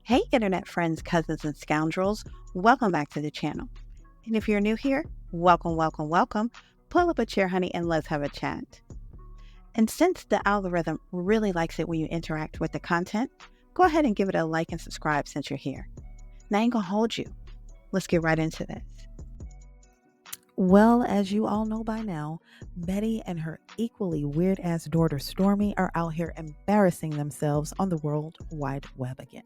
Hey, internet friends, cousins, and scoundrels. Welcome back to the channel. And if you're new here, welcome, welcome, welcome. Pull up a chair, honey, and let's have a chat. And since the algorithm really likes it when you interact with the content, go ahead and give it a like and subscribe since you're here. Now I ain't gonna hold you. Let's get right into this. Well, as you all know by now, Betty and her equally weird ass daughter Stormy are out here embarrassing themselves on the World Wide Web again.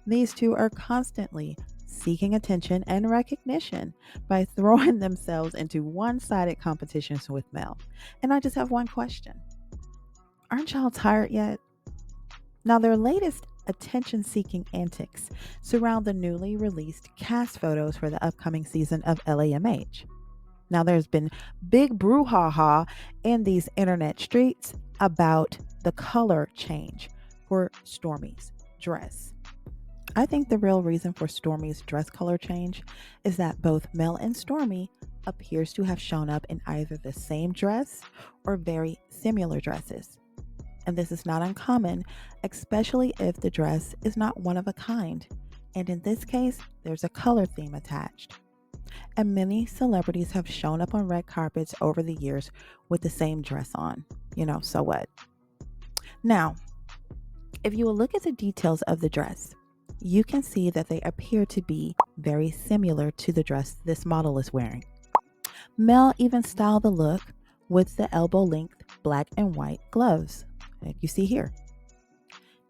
These two are constantly seeking attention and recognition by throwing themselves into one-sided competitions with Mel. And I just have one question. Aren't y'all tired yet? Now, their latest attention-seeking antics surround the newly released cast photos for the upcoming season of LAMH. Now, there's been big brouhaha in these internet streets about the color change for Stormy's dress. I think the real reason for Stormy's dress color change is that both Mel and Stormy appears to have shown up in either the same dress or very similar dresses. And this is not uncommon, especially if the dress is not one of a kind. And in this case, there's a color theme attached. And many celebrities have shown up on red carpets over the years with the same dress on. So what? Now, if you will look at the details of the dress, you can see that they appear to be very similar to the dress this model is wearing. Mel even styled the look with the elbow-length black and white gloves, like you see here.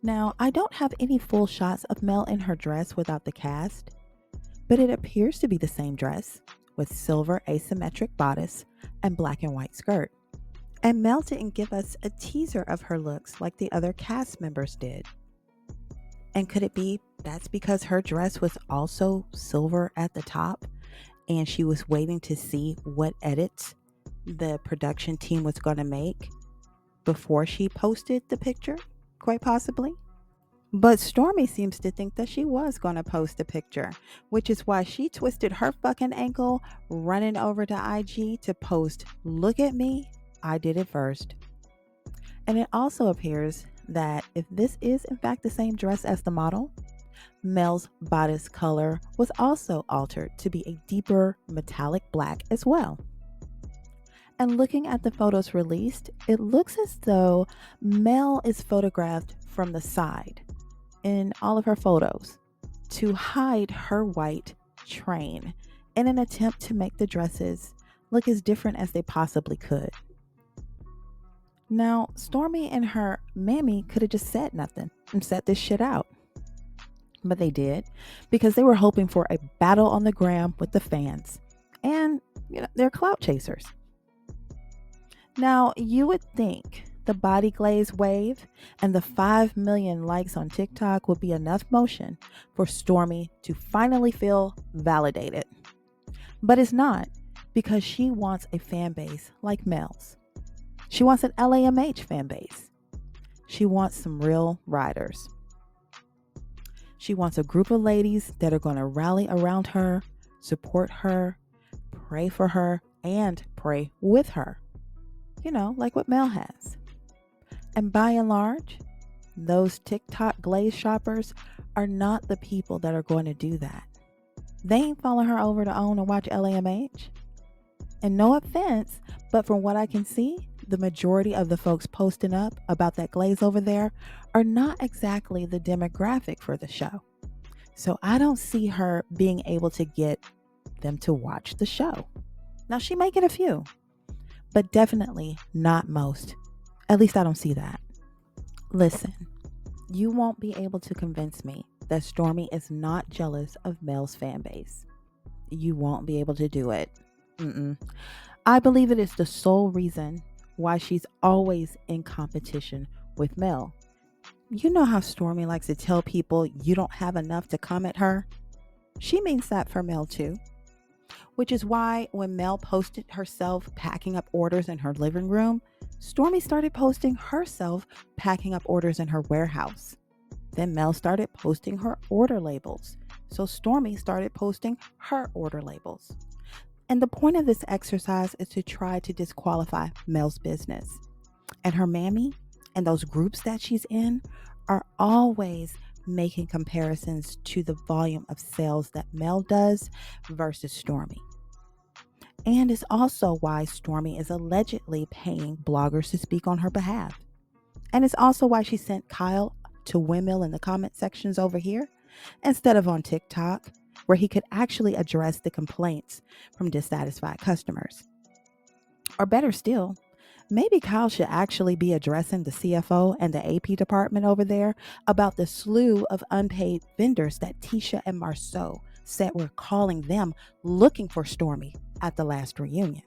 Now, I don't have any full shots of Mel in her dress without the cast, but it appears to be the same dress with silver asymmetric bodice and black and white skirt. And Mel didn't give us a teaser of her looks like the other cast members did. And could it be that's because her dress was also silver at the top and she was waiting to see what edits the production team was going to make before she posted the picture? Quite possibly. But Stormy seems to think that she was going to post a picture, which is why she twisted her fucking ankle running over to IG to post, "Look at me, I did it first." And it also appears that if this is in fact the same dress as the model, Mel's bodice color was also altered to be a deeper metallic black as well. And looking at the photos released, it looks as though Mel is photographed from the side in all of her photos to hide her white train in an attempt to make the dresses look as different as they possibly could. Now, Stormy and her mammy could have just said nothing and set this shit out. But they did, because they were hoping for a battle on the gram with the fans. And, they're clout chasers. Now, you would think the body glaze wave and the 5 million likes on TikTok would be enough motion for Stormy to finally feel validated. But it's not, because she wants a fan base like Mel's. She wants an LAMH fan base. She wants some real riders. She wants a group of ladies that are going to rally around her, support her, pray for her, and pray with her. Like what Mel has. And by and large, those TikTok glaze shoppers are not the people that are going to do that. They ain't following her over to own and watch LAMH. And no offense, but from what I can see, the majority of the folks posting up about that glaze over there are not exactly the demographic for the show. So I don't see her being able to get them to watch the show. Now, she may get a few, but definitely not most. At least I don't see that. Listen, you won't be able to convince me that Stormy is not jealous of Mel's fan base. You won't be able to do it. I believe it is the sole reason why she's always in competition with Mel. You know how Stormy likes to tell people you don't have enough to come at her? She means that for Mel too. Which is why when Mel posted herself packing up orders in her living room, Stormy started posting herself packing up orders in her warehouse. Then Mel started posting her order labels. So Stormy started posting her order labels. And the point of this exercise is to try to disqualify Mel's business. And her mammy and those groups that she's in are always making comparisons to the volume of sales that Mel does versus Stormy. And it's also why Stormy is allegedly paying bloggers to speak on her behalf. And it's also why she sent Kyle to windmill in the comment sections over here instead of on TikTok, where he could actually address the complaints from dissatisfied customers. Or better still, maybe Kyle should actually be addressing the CFO and the AP department over there about the slew of unpaid vendors that Tisha and Marceau said were calling them looking for Stormy at the last reunion.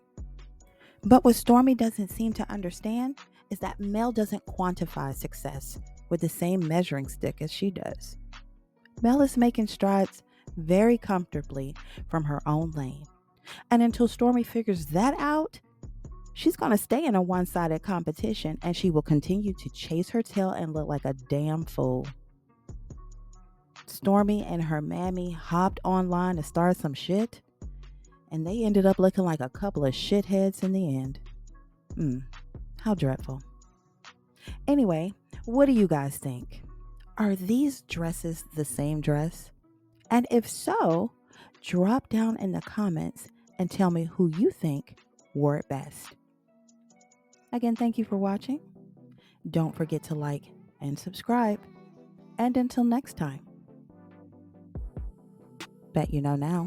But what Stormy doesn't seem to understand is that Mel doesn't quantify success with the same measuring stick as she does. Mel is making strides very comfortably from her own lane. And until Stormy figures that out, she's going to stay in a one-sided competition, and she will continue to chase her tail and look like a damn fool. Stormy and her mammy hopped online to start some shit, and they ended up looking like a couple of shitheads in the end. How dreadful. Anyway, what do you guys think? Are these dresses the same dress? And if so, drop down in the comments and tell me who you think wore it best. Again, thank you for watching. Don't forget to like and subscribe. And until next time, bet you know now.